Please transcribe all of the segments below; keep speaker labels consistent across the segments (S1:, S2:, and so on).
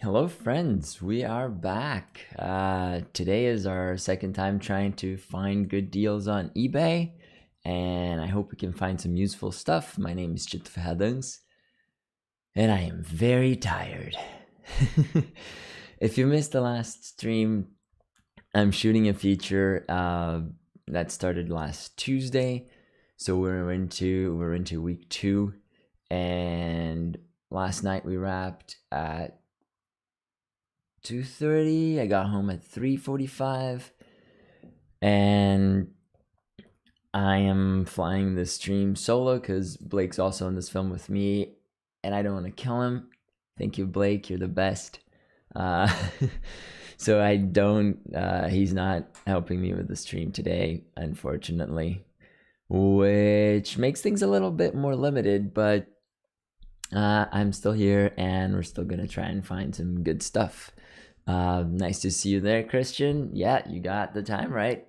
S1: Hello friends, we are back. Today is our second time trying to find good deals on eBay, and I hope we can find some useful stuff. My name is Chit Verhadens, and I am very tired. If you missed the last stream, I'm shooting a feature that started last Tuesday, so we're into week 2, and last night we wrapped at 2:30. I got home at 3:45, and I am flying the stream solo because Blake's also in this film with me, and I don't want to kill him. Thank you, Blake. You're the best. So I don't. He's not helping me with the stream today, unfortunately, which makes things a little bit more limited. But I'm still here, and we're still gonna try and find some good stuff. Nice to see you there, Christian. Yeah, you got the time right.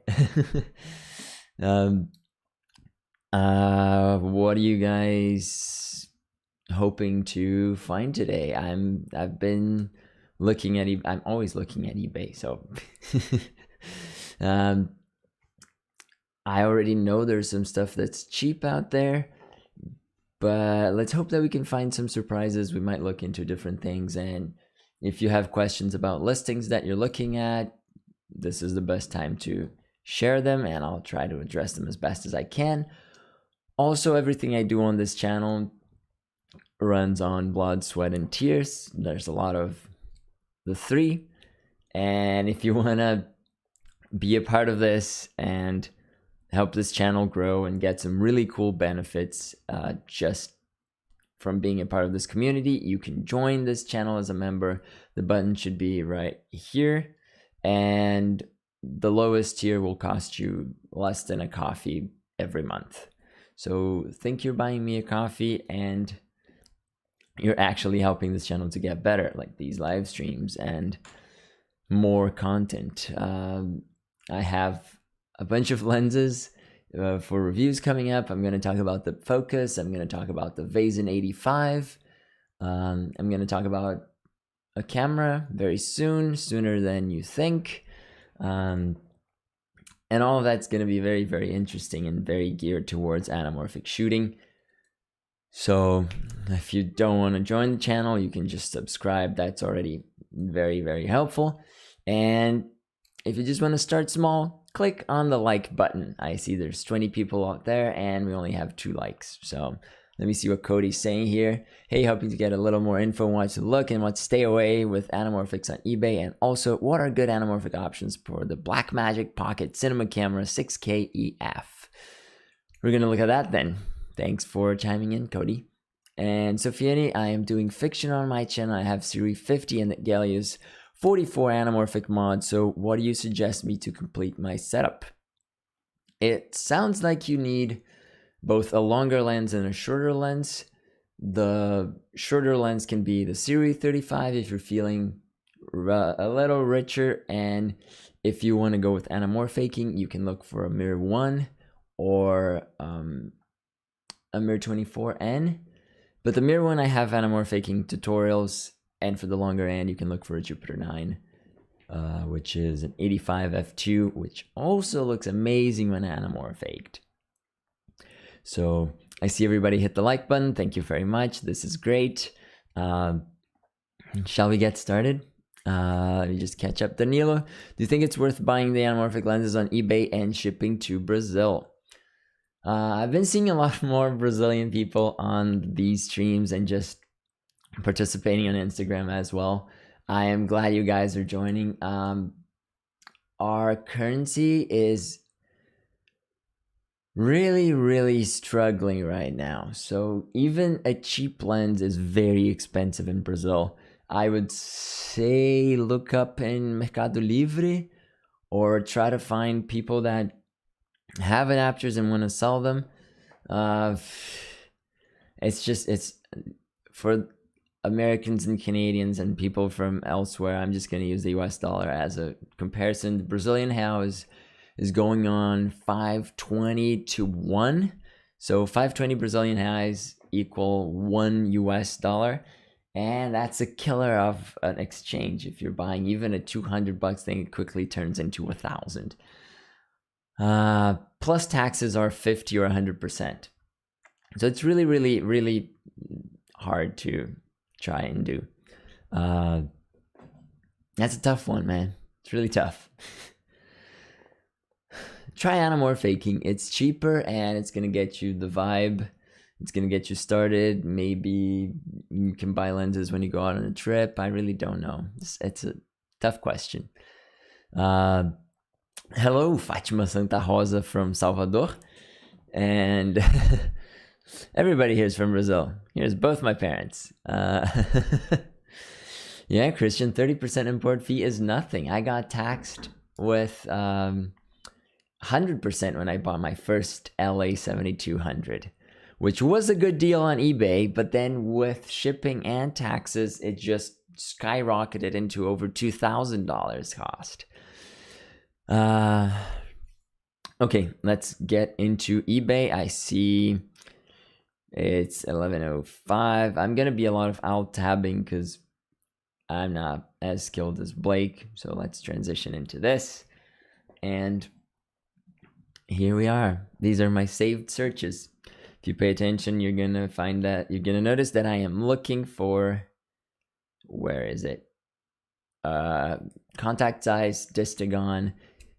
S1: What are you guys hoping to find today? I've been looking at I'm always looking at eBay, so I already know there's some stuff that's cheap out there, but let's hope that we can find some surprises. We might look into different things, and if you have questions about listings that you're looking at, this is the best time to share them, and I'll try to address them as best as I can. Also, everything I do on this channel runs on blood, sweat, and tears. There's a lot of the three, and if you want to be a part of this and help this channel grow and get some really cool benefits just from being a part of this community, you can join this channel as a member. The button should be right here, and the lowest tier will cost you less than a coffee every month. So think you're buying me a coffee, and you're actually helping this channel to get better, like these live streams and more content. I have a bunch of lenses for reviews coming up. I'm going to talk about the Focus. I'm going to talk about the Vazen 85. I'm going to talk about a camera very soon, sooner than you think. And all of that's going to be very, very interesting and very geared towards anamorphic shooting. So if you don't want to join the channel, you can just subscribe. That's already very, very helpful. And if you just want to start small, click on the like button. I see there's 20 people out there, and we only have 2 likes. So let me see what Cody's saying here. Hey, hoping to get a little more info on what to look and what to stay away with Anamorphics on eBay, and also what are good anamorphic options for the Blackmagic Pocket Cinema Camera 6K EF. We're going to look at that then. Thanks for chiming in, Cody. And Sofiani, I am doing fiction on my channel. I have Series 50 and the Gallius 44 anamorphic mods. So what do you suggest me to complete my setup? It sounds like you need both a longer lens and a shorter lens. The shorter lens can be the Series 35 if you're feeling a little richer, and if you want to go with anamorphaking, you can look for a Mirror 1 or a Mirror 24N. But the Mirror 1, I have anamorphaking tutorials, and for the longer end, you can look for a Jupiter 9, which is an 85 f2, which also looks amazing when anamorphaked. So I see everybody hit the like button. Thank you very much. This is great. Shall we get started? Let me just catch up. Danilo, do you think it's worth buying the anamorphic lenses on eBay and shipping to Brazil? I've been seeing a lot more Brazilian people on these streams and just participating on Instagram as well. I am glad you guys are joining. Our currency is really struggling right now, so even a cheap lens is very expensive in Brazil. I would say look up in Mercado Livre, or try to find people that have adapters and want to sell them. It's for Americans and Canadians and people from elsewhere. I'm just going to use the US dollar as a comparison. The Brazilian real is going on 520 to 1. So 520 Brazilian reais equal $1 US, And that's a killer of an exchange. If you're buying even a $200 thing, it quickly turns into 1,000. Plus taxes are 50 or 100%. So it's really, really, really hard to try and do. That's a tough one, man. It's really tough. Try anamorphaking. It's cheaper and it's gonna get you the vibe. It's gonna get you started. Maybe you can buy lenses when you go out on a trip. I really don't know. It's a tough question. Hello, Fatima Santa Rosa from Salvador. And everybody here is from Brazil. Here's both my parents. Yeah, Christian, 30% import fee is nothing. I got taxed with 100% when I bought my first LA 7200, which was a good deal on eBay, but then with shipping and taxes, it just skyrocketed into over $2,000 cost. Okay, let's get into eBay. I see it's 11:05. I'm gonna be a lot of alt tabbing because I'm not as skilled as Blake. So let's transition into this. And here we are. These are my saved searches. If you pay attention, you're gonna find that you're gonna notice that I am looking for, where is it? Contact size Distagon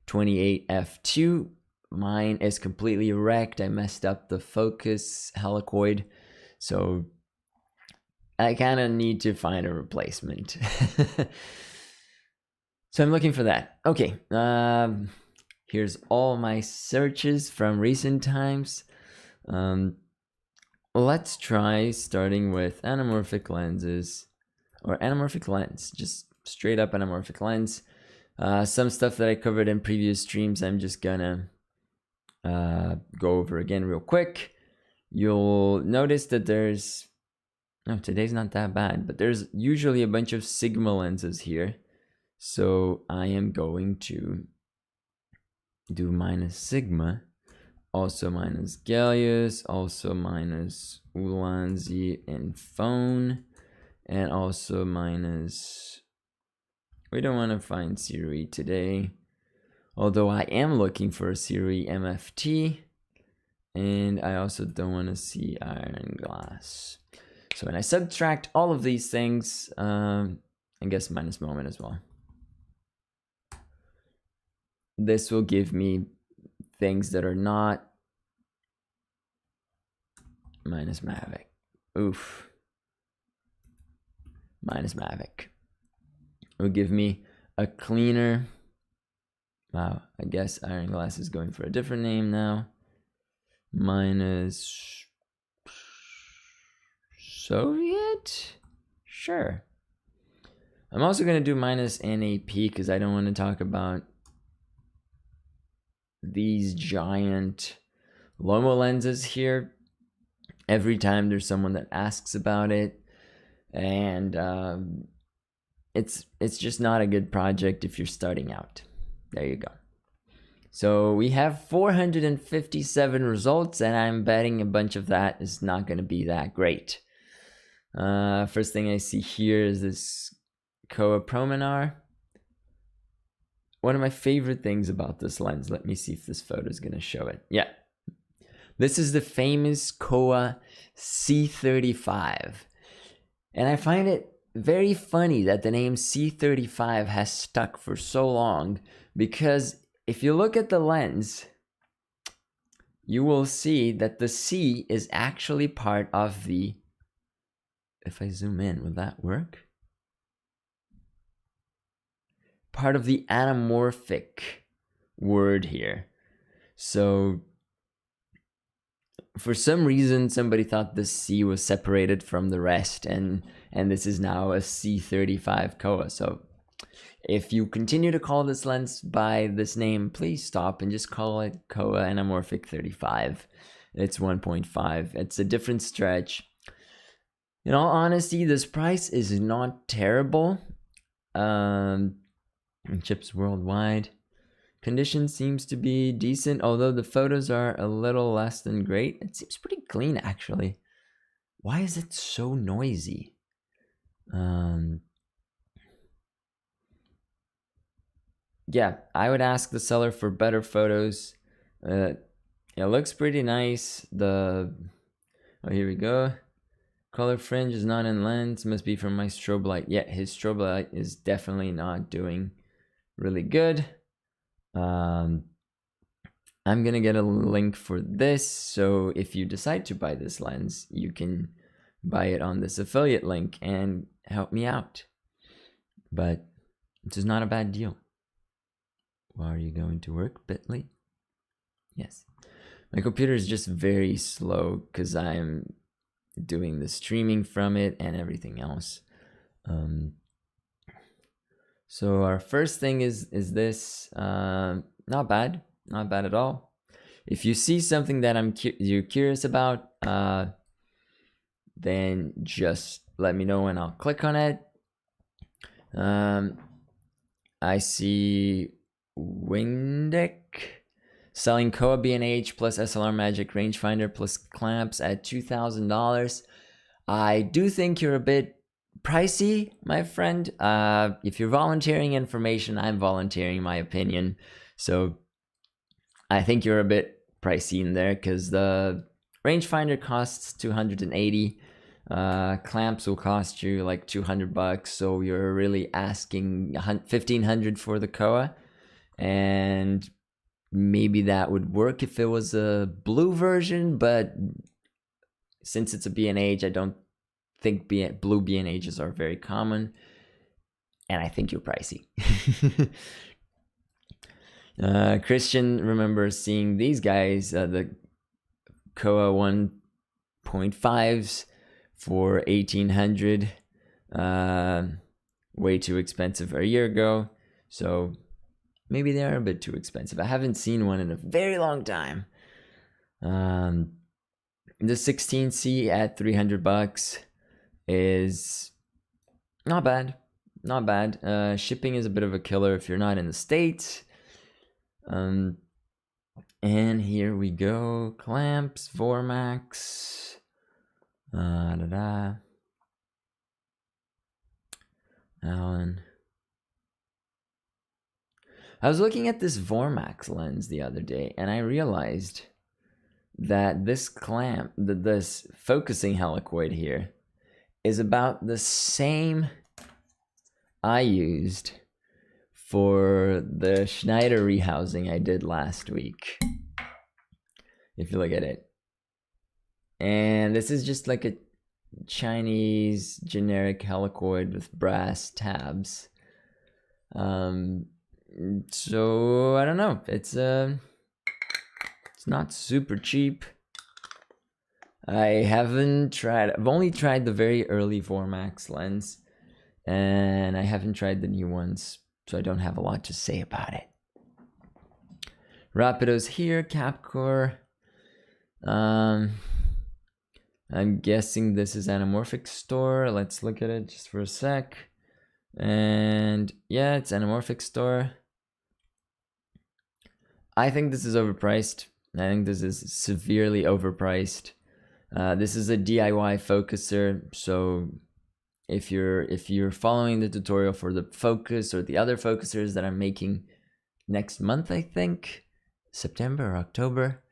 S1: 28f2. Mine is completely wrecked. I messed up the focus helicoid, so I kind of need to find a replacement. So I'm looking for that. Okay, here's all my searches from recent times. Let's try starting with anamorphic lenses, or anamorphic lens, just straight up anamorphic lens. Some stuff that I covered in previous streams, I'm just gonna go over again real quick. You'll notice that there's, no, today's not that bad, but there's usually a bunch of Sigma lenses here. So I am going to do minus Sigma, also minus Gallius, also minus Ulanzi and Phone, and also minus, we don't want to find Siri today, although I am looking for a Siri MFT, and I also don't want to see iron glass. So when I subtract all of these things, I guess minus moment as well, this will give me things that are not minus Mavic. Oof. Minus Mavic. It will give me a cleaner. Wow, I guess iron glass is going for a different name now. Minus Soviet? Sure. I'm also going to do minus NAP because I don't want to talk about these giant Lomo lenses here every time there's someone that asks about it. And it's just not a good project if you're starting out. There you go. So we have 457 results, and I'm betting a bunch of that is not going to be that great. First thing I see here is this Kowa Prominar. One of my favorite things about this lens, let me see if this photo is going to show it. Yeah. This is the famous Kowa C35. And I find it very funny that the name C35 has stuck for so long, because if you look at the lens, you will see that the C is actually part of the, if I zoom in, will that work? Part of the anamorphic word here. So for some reason, somebody thought the C was separated from the rest, and this is now a C35 Kowa. So if you continue to call this lens by this name, please stop and just call it Kowa Anamorphic 35. It's 1.5. It's a different stretch. In all honesty, this price is not terrible. Chips worldwide. Condition seems to be decent, although the photos are a little less than great. It seems pretty clean, actually. Why is it so noisy? Yeah, I would ask the seller for better photos. It looks pretty nice. Oh, here we go. Color fringe is not in lens, must be from my strobe light. Yeah, his strobe light is definitely not doing really good. I'm gonna get a link for this, so if you decide to buy this lens, you can buy it on this affiliate link and help me out. But this is not a bad deal. Well, are you going to work, Bitly? Yes. My computer is just very slow because I'm doing the streaming from it and everything else. So our first thing is this. Not bad at all. If you see something that you're curious about, then just let me know and I'll click on it. I see Windeck selling Kowa B&H plus SLR Magic rangefinder plus clamps at $2,000. I do think you're a bit pricey, my friend. If you're volunteering information, I'm volunteering my opinion. So I think you're a bit pricey in there because the rangefinder costs $280. Clamps will cost you like $200, so you're really asking $1,500 for the Kowa, and maybe that would work if it was a blue version, but since it's a B&H, I don't think blue B&Hs are very common, and I think you're pricey. Christian remembers seeing these guys, the Kowa 1.5s for $1,800, way too expensive a year ago, so maybe they are a bit too expensive. I haven't seen one in a very long time. The 16C at $300 is not bad. Shipping is a bit of a killer if you're not in the States. And here we go. Clamps, Vormax. Allen. I was looking at this Vormax lens the other day, and I realized that this clamp, this focusing helicoid here, is about the same I used for the Schneider rehousing I did last week, if you look at it. And this is just like a Chinese generic helicoid with brass tabs. So I don't know. It's not super cheap. I've only tried the very early Vormax lens, and I haven't tried the new ones, so I don't have a lot to say about it. Rapido's here, Capcore. I'm guessing this is Anamorphic store. Let's look at it just for a sec. And yeah, it's Anamorphic store. I think this is overpriced. I think this is severely overpriced. This is a DIY focuser, so if you're following the tutorial for the focus or the other focusers that I'm making next month, I think September or October,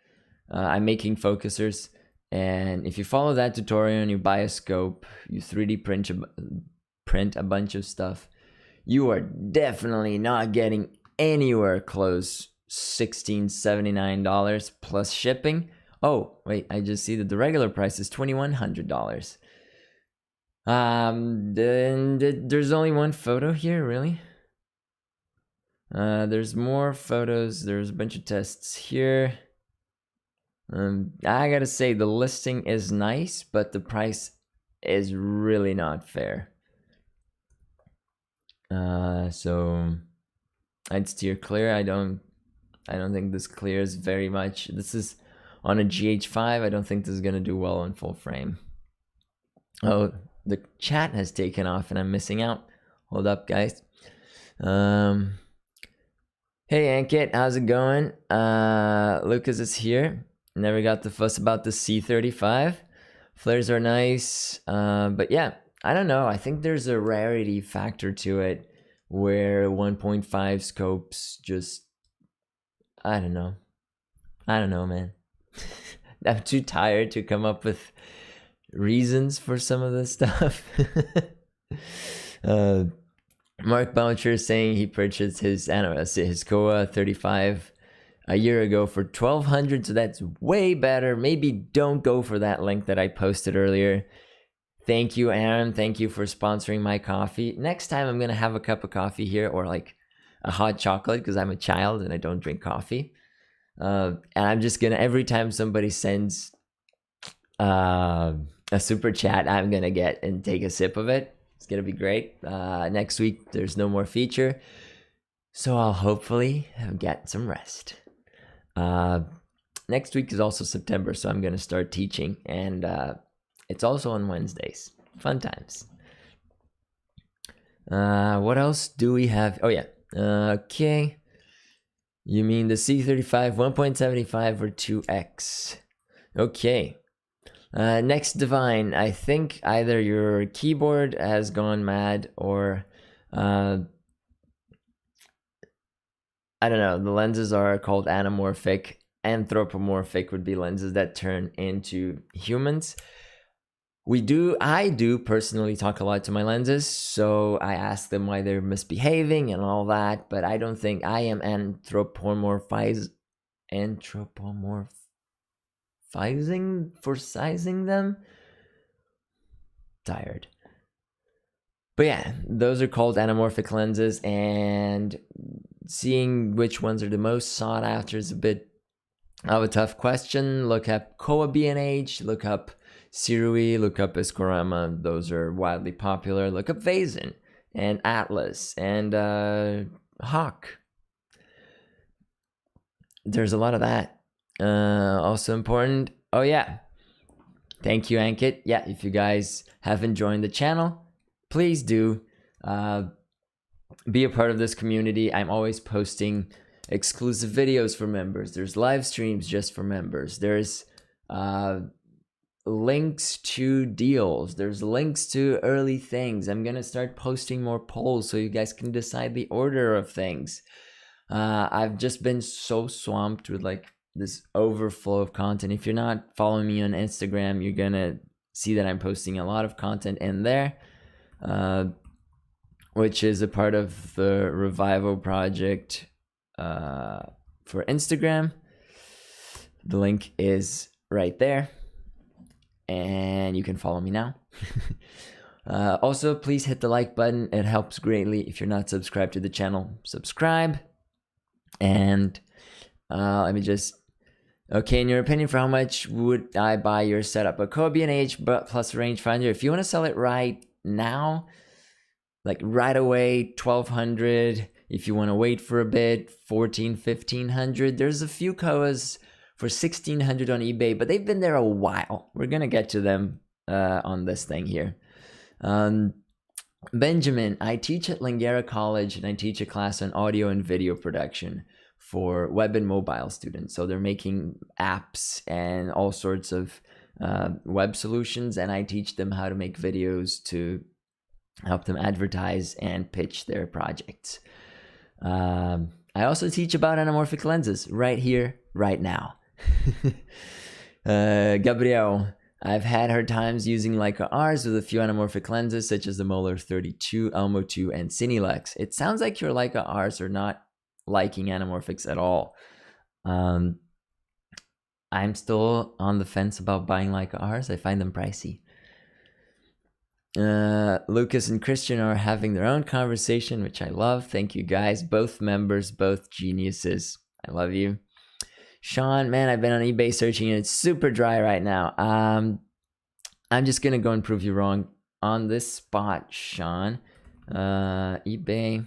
S1: I'm making focusers. And if you follow that tutorial and you buy a scope, you 3D print a bunch of stuff, you are definitely not getting anywhere close $1,679 plus shipping. Oh, wait, I just see that the regular price is $2,100. There's only one photo here, really? There's more photos. There's a bunch of tests here. I gotta say, the listing is nice, but the price is really not fair. So I'd steer clear. I don't think this clears very much. This is on a GH5. I don't think this is gonna do well on full frame. Oh, the chat has taken off and I'm missing out. Hold up, guys. Hey Ankit, how's it going? Lucas is here. Never got to fuss about the C35. Flares are nice, but yeah, I don't know. I think there's a rarity factor to it where 1.5 scopes just, I don't know. I don't know, man. I'm too tired to come up with reasons for some of this stuff. Mark Boucher is saying he purchased his Koa 35 a year ago for $1,200, so that's way better. Maybe don't go for that link that I posted earlier. Thank you, Aaron. Thank you for sponsoring my coffee. Next time I'm gonna have a cup of coffee here, or like a hot chocolate, because I'm a child and I don't drink coffee. And I'm just gonna, every time somebody sends a super chat, I'm gonna get and take a sip of it. It's gonna be great. Next week there's no more feature, so I'll hopefully get some rest. Next week is also September, so I'm gonna start teaching, and it's also on Wednesdays. Fun times. What else do we have? Oh yeah. Okay. You mean the C35 1.75 or 2X? Okay. Next Divine, I think either your keyboard has gone mad or I don't know. The lenses are called anamorphic. Anthropomorphic would be lenses that turn into humans. I do personally talk a lot to my lenses, so I ask them why they're misbehaving and all that, but I don't think I am anthropomorphizing for sizing them. Tired. But yeah, those are called anamorphic lenses, and seeing which ones are the most sought after is a bit of a tough question. Look up Koa B&H, look up Sirui, look up Iscorama. Those are wildly popular. Look up Vazen and Atlas and Hawk. There's a lot of that. Also important. Oh yeah. Thank you, Ankit. Yeah, if you guys haven't joined the channel, please do. Be a part of this community. I'm always posting exclusive videos for members. There's live streams just for members. There's links to deals. There's links to early things. I'm gonna start posting more polls so you guys can decide the order of things. I've just been so swamped with like this overflow of content. If you're not following me on Instagram, you're gonna see that I'm posting a lot of content in there, which is a part of the Revival project for Instagram. The link is right there, and you can follow me now. Also, please hit the like button. It helps greatly. If you're not subscribed to the channel, subscribe. And let me just, okay, in your opinion, for how much would I buy your setup? A Koa B&H plus a rangefinder. If you want to sell it right now, like right away, 1,200. If you want to wait for a bit, 1,400, 1,500. There's a few Koas for 1,600 on eBay, but they've been there a while. We're gonna get to them on this thing here. Benjamin, I teach at Langara College, and I teach a class on audio and video production for web and mobile students. So they're making apps and all sorts of web solutions, and I teach them how to make videos to help them advertise and pitch their projects. I also teach about anamorphic lenses right here, right now. Gabrielle, I've had hard times using Leica Rs with a few anamorphic lenses such as the Molar 32, Elmo 2, and cinelux. It sounds like your Leica Rs are not liking anamorphics at all. I'm still on the fence about buying Leica Rs. I find them pricey. Lucas and Christian are having their own conversation, which I love. Thank you guys, both members, both geniuses. I love you. Sean, man, I've been on eBay searching and it's super dry right now. I'm just gonna go and prove you wrong on this spot, Sean. eBay.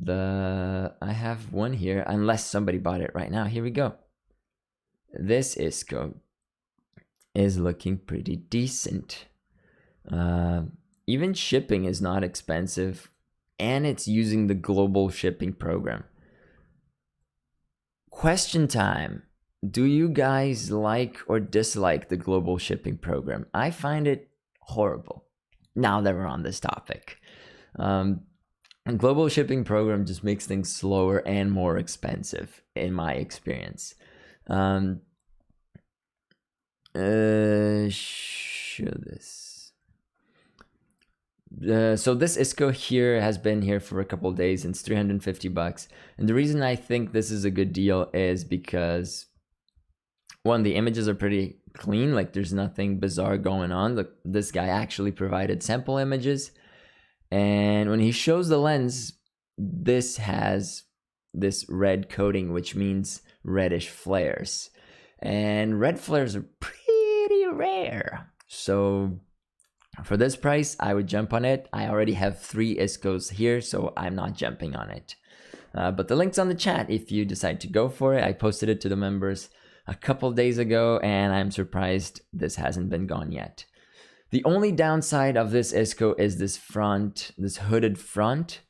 S1: I have one here, unless somebody bought it right now. Here we go. This Isco is looking pretty decent. Even shipping is not expensive, and it's using the global shipping program. Question time. Do you guys like or dislike the global shipping program? I find it horrible. now that we're on this topic. A global shipping program just makes things slower and more expensive, in my experience. Show this. So this ISCO here has been here for a couple of days, and it's $350. And the reason I think this is a good deal is because, one, the images are pretty clean, like there's nothing bizarre going on. Look, this guy actually provided sample images, and when he shows the lens, this has this red coating, which means reddish flares, and red flares are pretty rare. So for this price, I would jump on it. I already have 3 ISCOs here, so I'm not jumping on it. But the link's on the chat if you decide to go for it. I posted it to the members a couple days ago, and I'm surprised this hasn't been gone yet. The only downside of this ISCO is this front, this hooded front,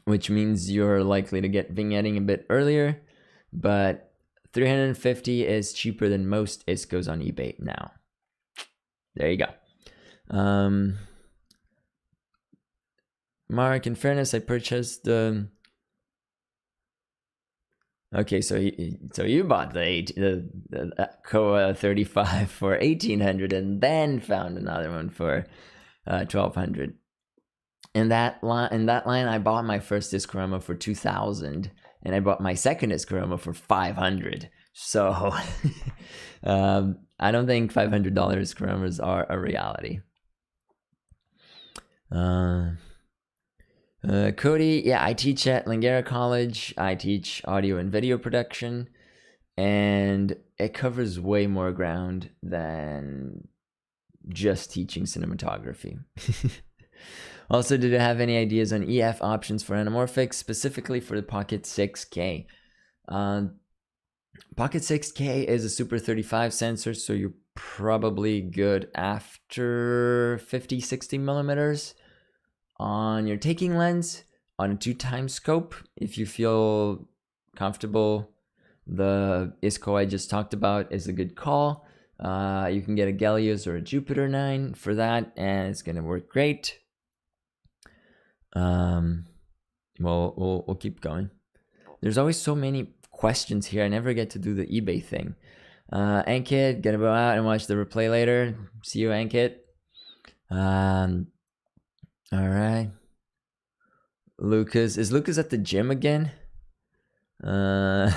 S1: which means you're likely to get vignetting a bit earlier, but $350 is cheaper than most ISCOs on eBay now. There you go. Mark, in fairness, I purchased the... Okay, so you bought the Kowa 35 for $1,800 and then found another one for $1,200. In that line, I bought my first Iscorama for $2,000, and I bought my second Iscorama for $500. So I don't think $500 Iskoramas are a reality. Cody, yeah, I teach at Langara College. I teach audio and video production, and it covers way more ground than just teaching cinematography. Also, did I have any ideas on EF options for Anamorphics, specifically for the Pocket 6K? Pocket 6K is a Super 35 sensor, so you're probably good after 50-60 millimeters. On your taking lens, on a 2x scope, if you feel comfortable, the ISCO I just talked about is a good call. You can get a Galileo's or a Jupiter 9 for that, and it's gonna work great. We'll keep going. There's always so many questions here. I never get to do the eBay thing. Ankit, gonna go out and watch the replay later. See you, Ankit. All right. Lucas, is Lucas at the gym again? All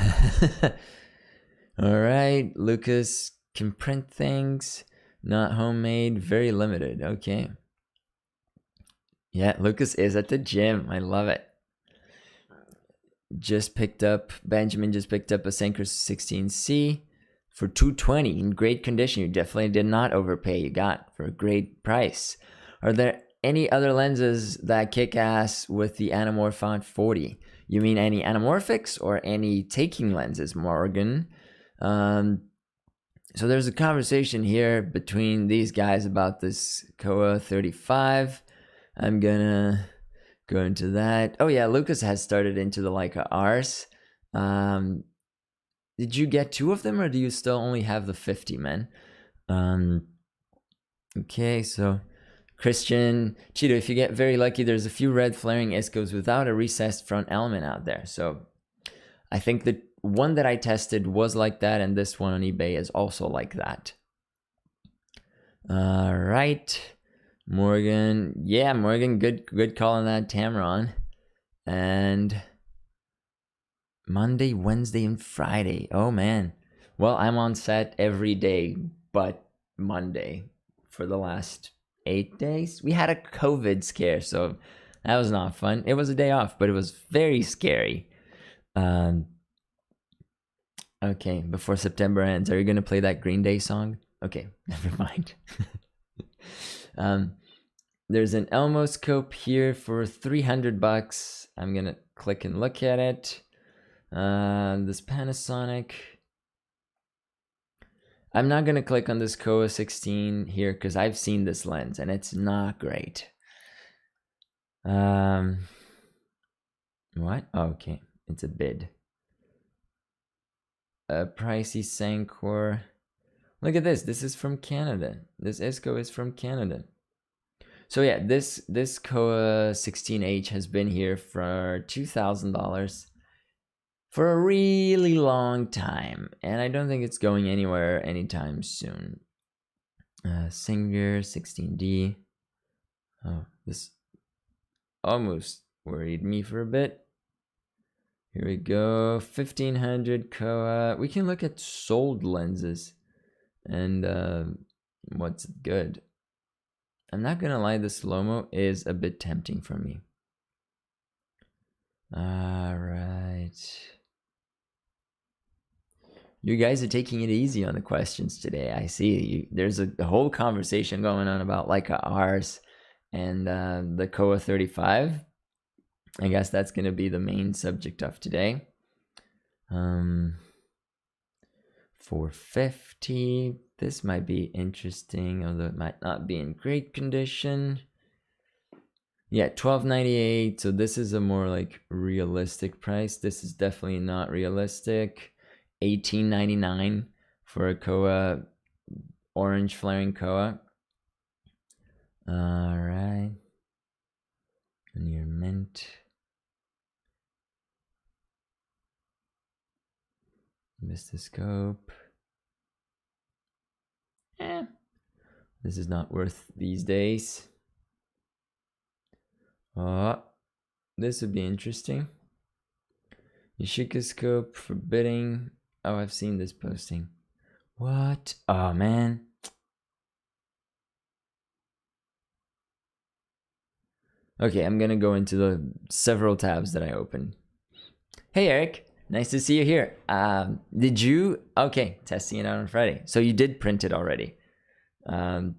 S1: right. Lucas can print things, not homemade, very limited. Okay. Yeah, Lucas is at the gym. I love it. Benjamin just picked up a Senker 16C for $220 in great condition. You definitely did not overpay. You got for a great price. Are there any other lenses that kick ass with the Anamorphic 40? You mean any Anamorphics or any taking lenses, Morgan? So there's a conversation here between these guys about this Kowa 35. I'm gonna go into that. Oh yeah, Lucas has started into the Leica Rs. Did you get 2 of them, or do you still only have the 50, man? Okay, so Christian, Cheeto, if you get very lucky, there's a few red flaring ISCOs without a recessed front element out there. So I think the one that I tested was like that, and this one on eBay is also like that. All right. Morgan, yeah, Morgan, good call on that, Tamron. And Monday, Wednesday, and Friday. Oh man. Well, I'm on set every day but Monday for the last 8 days. We had a COVID scare, so that was not fun. It was a day off, but it was very scary. Okay, before September ends, are you gonna play that Green Day song? Okay, never mind. There's an Elmo scope here for $300. I'm gonna click and look at it. This Panasonic. I'm not gonna click on this Kowa 16 here because I've seen this lens and it's not great. What? Oh, okay, it's a bid. A pricey Sancor. Look at this. This is from Canada. This ISCO is from Canada. So yeah, this Koa 16H has been here for $2,000 for a really long time, and I don't think it's going anywhere anytime soon. Singer 16D. Oh, this almost worried me for a bit. Here we go, 1500 Koa. We can look at sold lenses and what's good. I'm not gonna lie, the slow-mo is a bit tempting for me. All right. You guys are taking it easy on the questions today. I see there's a whole conversation going on about Leica Rs and the Koa 35. I guess that's going to be the main subject of today. 450. This might be interesting, although it might not be in great condition. Yeah, 1298. So this is a more like realistic price. This is definitely not realistic. 1899 for a Koa, orange flaring Koa. All right. Near mint. Vistoscope. This is not worth these days. Oh, this would be interesting. Yashikoscope for bidding. Oh, I've seen this posting. What? Oh, man. Okay, I'm gonna go into the several tabs that I opened. Hey, Eric. Nice to see you here. Did you? Okay, testing it out on Friday. So you did print it already. I'm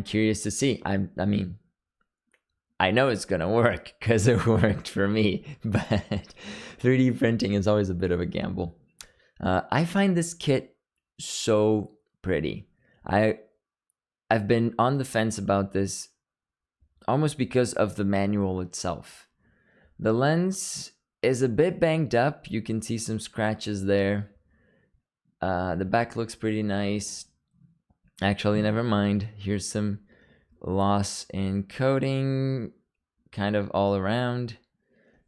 S1: curious to see. I mean, I know it's gonna work because it worked for me, but 3D printing is always a bit of a gamble. I find this kit so pretty. I've been on the fence about this almost because of the manual itself. The lens is a bit banged up. You can see some scratches there. The back looks pretty nice. Actually, never mind. Here's some loss in coating kind of all around.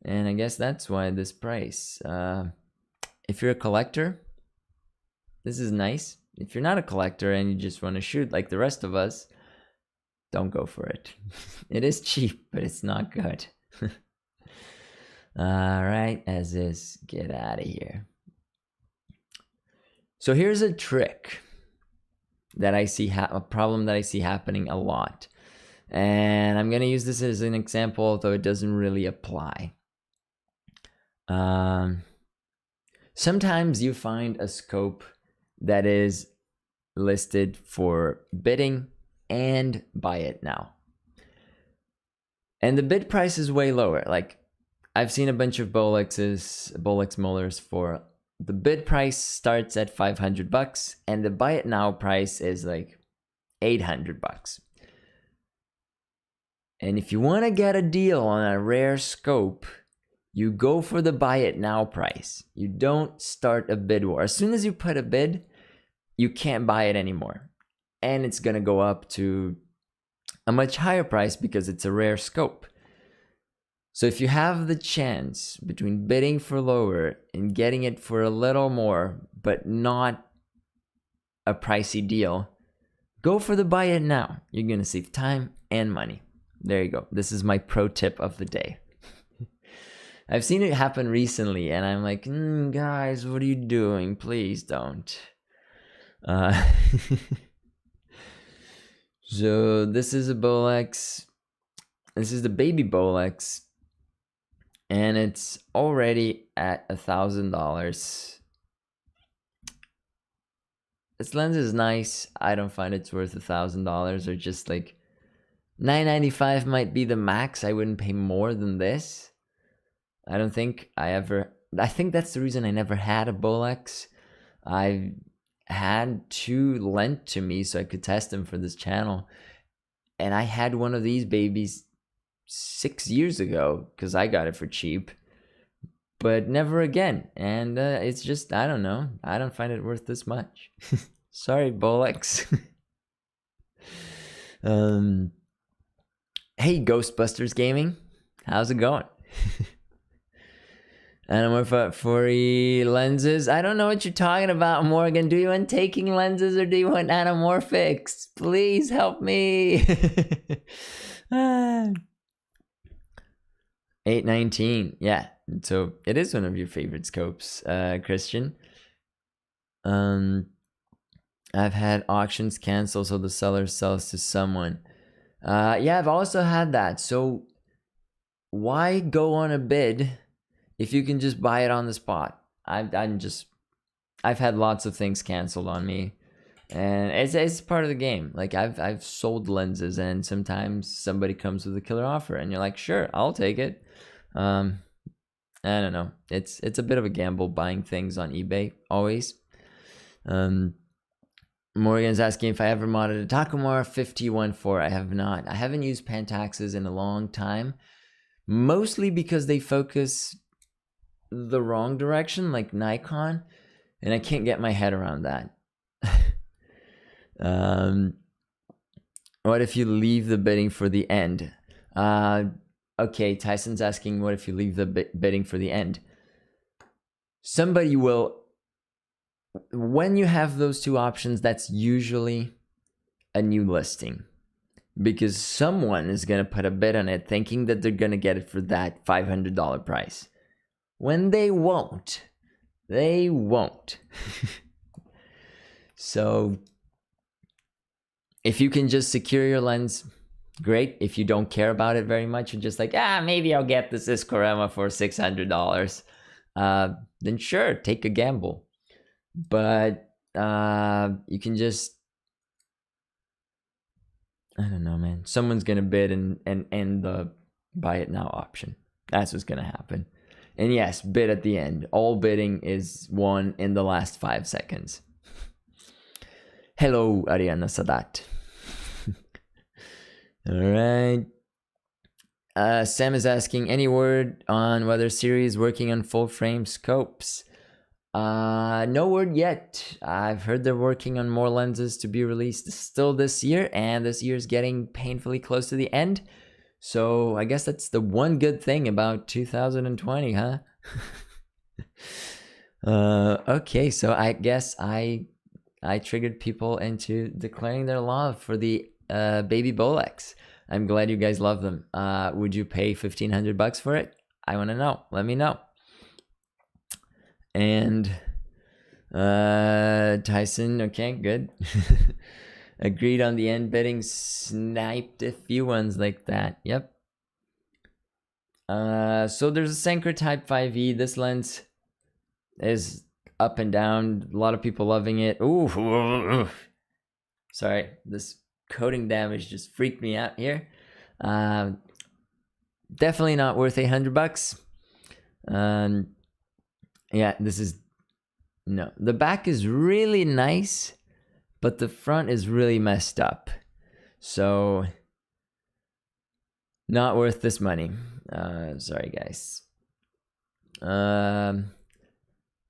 S1: And I guess that's why this price. If you're a collector, this is nice. If you're not a collector and you just want to shoot like the rest of us, don't go for it. It is cheap, but it's not good. All right, as is, get out of here. So here's a trick that I see, a problem that I see happening a lot. And I'm going to use this as an example, although it doesn't really apply. Sometimes you find a scope that is listed for bidding and buy it now. And the bid price is way lower. Like, I've seen a bunch of Bolex molars for the bid price starts at $500 and the buy it now price is like $800. And if you want to get a deal on a rare scope, you go for the buy it now price. You don't start a bid war. As soon as you put a bid, you can't buy it anymore. And it's going to go up to a much higher price because it's a rare scope. So if you have the chance between bidding for lower and getting it for a little more, but not a pricey deal, go for the buy it now. You're going to save time and money. There you go. This is my pro tip of the day. I've seen it happen recently and I'm like, guys, what are you doing? Please don't. So this is a Bolex. This is the baby Bolex. And it's already at $1,000. This lens is nice. I don't find it's worth $1,000, or just like $995 might be the max. I wouldn't pay more than this. I don't think I think that's the reason I never had a Bolex. I had two lent to me so I could test them for this channel. And I had one of these babies 6 years ago because I got it for cheap, but never again. And it's just, I don't know. I don't find it worth this much. Sorry, Bolex. Hey, Ghostbusters Gaming. How's it going? Anamorphic 40 lenses. I don't know what you're talking about, Morgan. Do you want taking lenses or do you want anamorphics? Please help me. 819. Yeah. So it is one of your favorite scopes, Christian. I've had auctions cancel so the seller sells to someone. Yeah, I've also had that. So why go on a bid if you can just buy it on the spot? I've had lots of things canceled on me, and it's part of the game. Like I've sold lenses, and sometimes somebody comes with a killer offer, and you're like, sure, I'll take it. I don't know. It's a bit of a gamble buying things on eBay always. Morgan's asking if I ever modded a Takumar 514. I have not. I haven't used Pentaxes in a long time, mostly because they focus the wrong direction, like Nikon, and I can't get my head around that. What if you leave the bidding for the end? Okay, Tyson's asking, what if you leave the bidding for the end? Somebody will. When you have those two options, that's usually a new listing, because someone is going to put a bid on it thinking that they're going to get it for that $500 price, when they won't. They won't. So if you can just secure your lens, great. If you don't care about it very much, you're just like, maybe I'll get this Iscorama for $600, then sure, take a gamble. But you can just, I don't know, man. Someone's gonna bid and end the buy it now option. That's what's gonna happen. And yes, bid at the end. All bidding is won in the last 5 seconds. Hello, Ariana Sadat. All right. Sam is asking, any word on whether Siri is working on full frame scopes? No word yet. I've heard they're working on more lenses to be released still this year, and this year's getting painfully close to the end. So I guess that's the one good thing about 2020, huh? Okay, so I guess I triggered people into declaring their love for the baby Bolex. I'm glad you guys love them. Would you pay $1,500 for it? I want to know. Let me know. And Tyson, okay, good. Agreed on the end bidding, sniped a few ones like that. Yep. So there's a Senker Type 5e. This lens is up and down. A lot of people loving it. Ooh. Sorry, this coating damage just freaked me out here. Definitely not worth $800. Yeah, this is, no. The back is really nice, but the front is really messed up. So, not worth this money. Sorry, guys.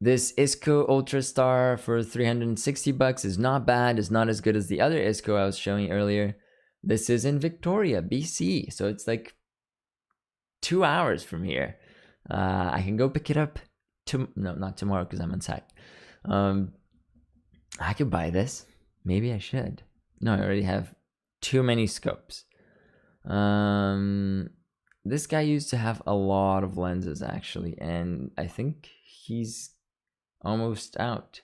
S1: This Isco Ultra Star for $360 is not bad. It's not as good as the other Isco I was showing earlier. This is in Victoria, BC. So it's like 2 hours from here. I can go pick it up. No, not tomorrow because I'm on site. I could buy this. Maybe I should. No, I already have too many scopes. This guy used to have a lot of lenses actually, and I think he's almost out.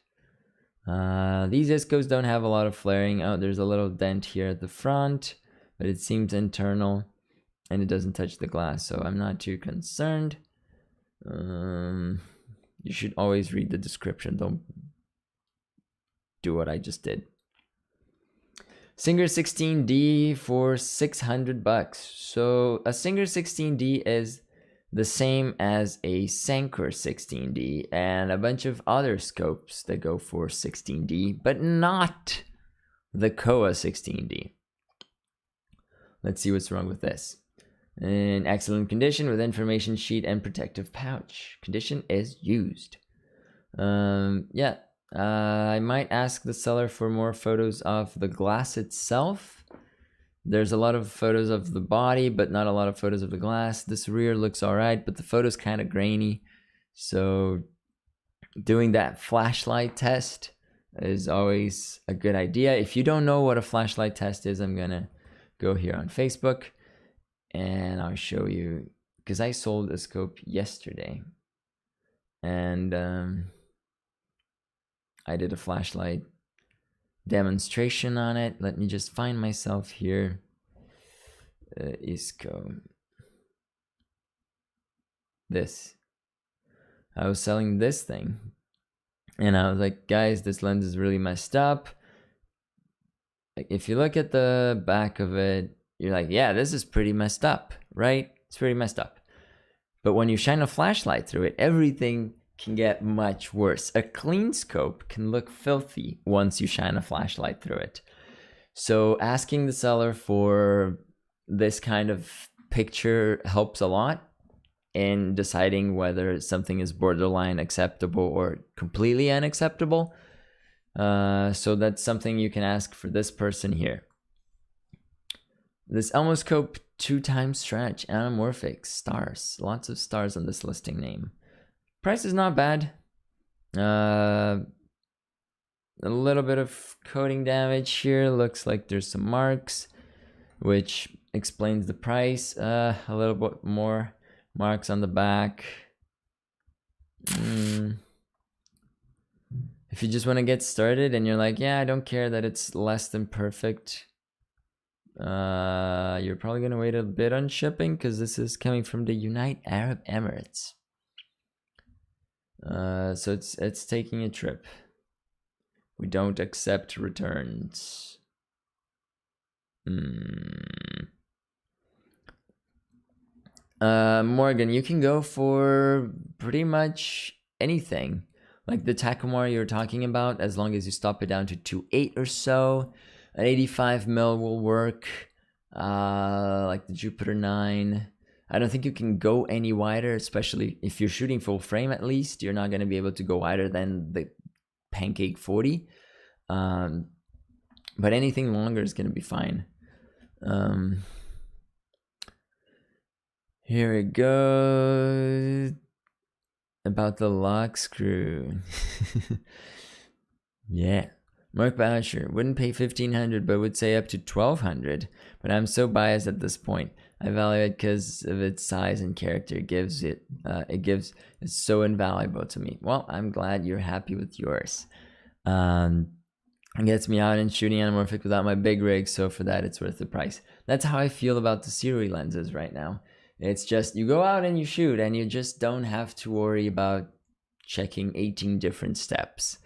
S1: These Iscos don't have a lot of flaring. Oh, there's a little dent here at the front, but it seems internal and it doesn't touch the glass, so I'm not too concerned. You should always read the description. Don't do what I just did. Singer 16D for $600. So a Singer 16D is the same as a Senker 16D and a bunch of other scopes that go for 16D, but not the Kowa 16D. Let's see what's wrong with this. In excellent condition with information sheet and protective pouch. Condition is used. Yeah. I might ask the seller for more photos of the glass itself, There's a lot of photos of the body, but not a lot of photos of the glass. This rear looks all right, but the photo's kind of grainy. So doing that flashlight test is always a good idea. If you don't know what a flashlight test is, I'm gonna go here on Facebook and I'll show you, because I sold a scope yesterday and I did a flashlight demonstration on it. Let me just find myself here. Isco. This. I was selling this thing and I was like, guys, this lens is really messed up. Like, if you look at the back of it, you're like, yeah, this is pretty messed up, right? It's pretty messed up. But when you shine a flashlight through it, everything can get much worse. A clean scope can look filthy once you shine a flashlight through it. So asking the seller for this kind of picture helps a lot in deciding whether something is borderline acceptable or completely unacceptable. So that's something you can ask for this person here. This Elmo scope 2x stretch, Anamorphics, stars. Lots of stars on this listing name. Price is not bad. A little bit of coating damage here. Looks like there's some marks, which explains the price. A little bit more marks on the back. If you just want to get started and you're like, yeah, I don't care that it's less than perfect, you're probably going to wait a bit on shipping because this is coming from the United Arab Emirates. So it's taking a trip. We don't accept returns. Morgan, you can go for pretty much anything. Like the Takamura you're talking about, as long as you stop it down to 2.8 or so. An 85 mil will work. Like the Jupiter 9. I don't think you can go any wider, especially if you're shooting full frame at least. You're not going to be able to go wider than the Pancake 40. But anything longer is going to be fine. Here it goes. About the lock screw. Yeah. Mark Boucher wouldn't pay $1,500 but would say up to $1,200. But I'm so biased at this point. I value it because of its size and character. It's so invaluable to me. Well, I'm glad you're happy with yours. It gets me out and shooting anamorphic without my big rig, so for that it's worth the price. That's how I feel about the Siri lenses right now. It's just you go out and you shoot and you just don't have to worry about checking 18 different steps.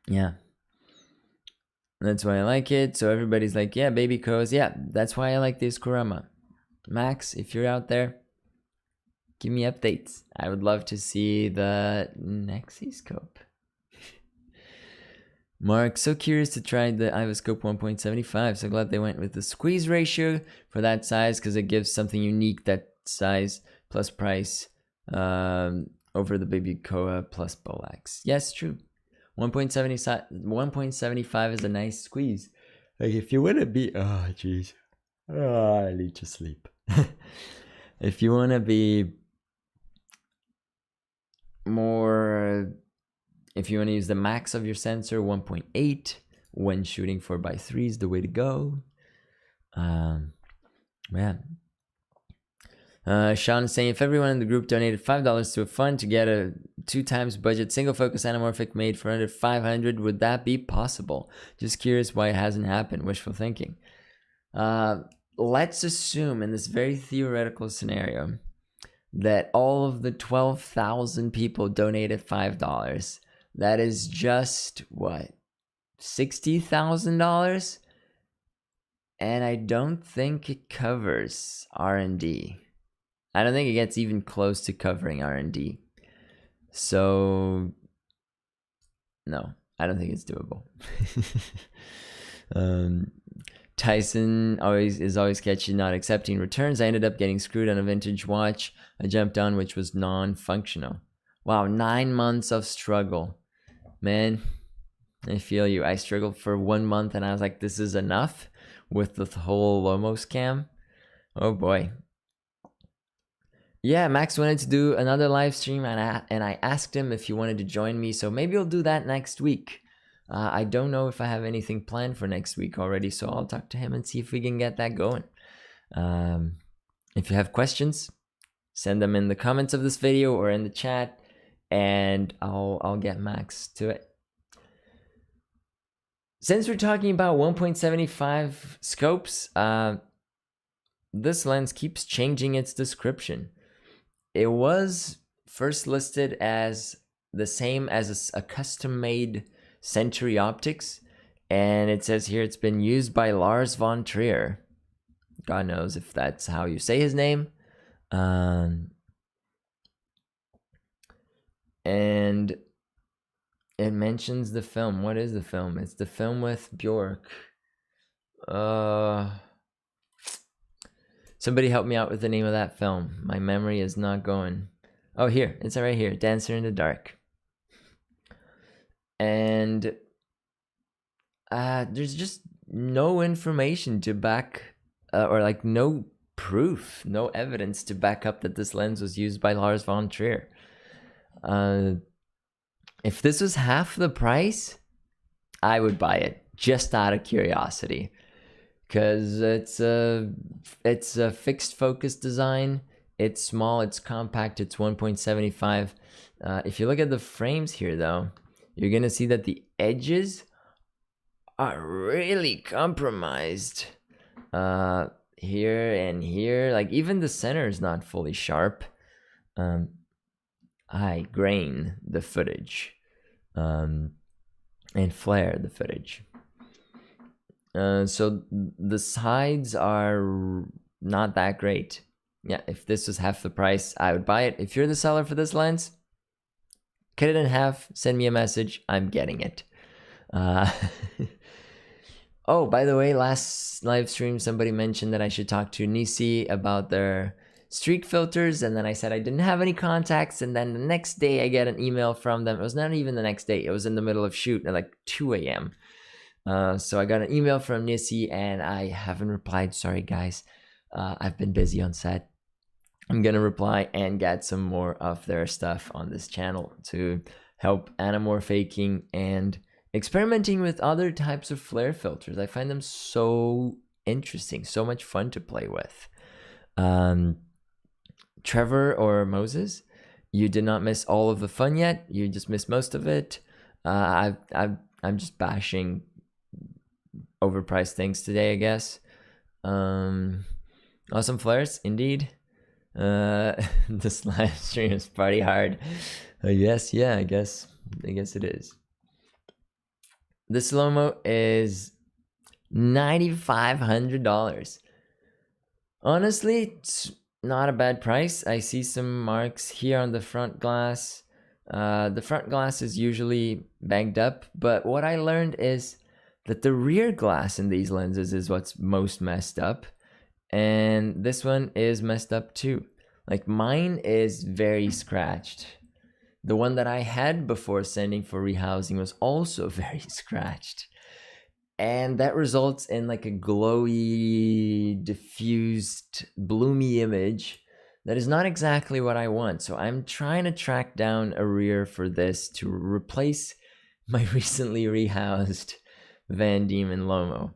S1: Yeah. That's why I like it. So everybody's like, yeah, baby codes. Yeah, that's why I like the Iscorama. Max, if you're out there, give me updates. I would love to see the Nexi scope. Mark, so curious to try the Ivoscope 1.75. So glad they went with the squeeze ratio for that size because it gives something unique, that size plus price over the Baby Koa plus Bolex. Yes, true. 1.75 is a nice squeeze. Like if you want to be, oh jeez, I need to sleep. If you want to be more, if you want to use the max of your sensor, 1.8 when shooting 4x3 is the way to go. Man. Sean is saying, if everyone in the group donated $5 to a fund to get a 2x budget single focus anamorphic made for under $500, would that be possible? Just curious why it hasn't happened. Wishful thinking. Let's assume in this very theoretical scenario that all of the 12,000 people donated $5. That is just what, $60,000? And I don't think it covers R&D. I don't think it gets even close to covering R&D. So, no, I don't think it's doable. Tyson is always catchy, not accepting returns. I ended up getting screwed on a vintage watch I jumped on, which was non-functional. Wow, 9 months of struggle. Man, I feel you. I struggled for 1 month and I was like, this is enough. with the whole Lomo scam. Oh boy. Yeah, Max wanted to do another live stream, and I asked him if he wanted to join me, so maybe I'll do that next week. I don't know if I have anything planned for next week already, so I'll talk to him and see if we can get that going. If you have questions, send them in the comments of this video or in the chat, and I'll get Max to it. Since we're talking about 1.75 scopes, this lens keeps changing its description. It was first listed as the same as a custom-made Century optics, and it says here it's been used by Lars von Trier. God knows if that's how you say his name. And it mentions the film. What is the film? It's the film with Bjork. Somebody help me out with the name of that film. My memory is not going. Oh, here. It's right here. Dancer in the Dark. And there's just no information to back, or like no proof, no evidence to back up that this lens was used by Lars von Trier. If this was half the price, I would buy it just out of curiosity, because it's a fixed focus design. It's small, it's compact, it's 1.75. If you look at the frames here though, you're gonna see that the edges are really compromised. Here and here, like even the center is not fully sharp. I grain the footage, and flare the footage. So the sides are not that great. Yeah, if this was half the price, I would buy it. If you're the seller for this lens, cut it in half, send me a message, I'm getting it. Oh, by the way, last live stream, somebody mentioned that I should talk to Nisi about their streak filters, and then I said I didn't have any contacts, and then the next day I get an email from them. It was not even the next day, it was in the middle of shoot at like 2 a.m. So I got an email from Nisi, and I haven't replied. Sorry, guys. I've been busy on set. I'm gonna reply and get some more of their stuff on this channel to help anamorphaking and experimenting with other types of flare filters. I find them so interesting, so much fun to play with. Trevor or Moses, you did not miss all of the fun yet. You just missed most of it. I'm just bashing overpriced things today, I guess. Awesome flares, indeed. This live stream is pretty hard. Yes, yeah, I guess it is. This Lomo is $9,500. Honestly, it's not a bad price. I see some marks here on the front glass. The front glass is usually banged up, but what I learned is that the rear glass in these lenses is what's most messed up, and this one is messed up too. Like mine is very scratched. The one that I had before sending for rehousing was also very scratched. And that results in like a glowy, diffused, bloomy image that is not exactly what I want. So I'm trying to track down a rear for this to replace my recently rehoused Van Diemen Lomo,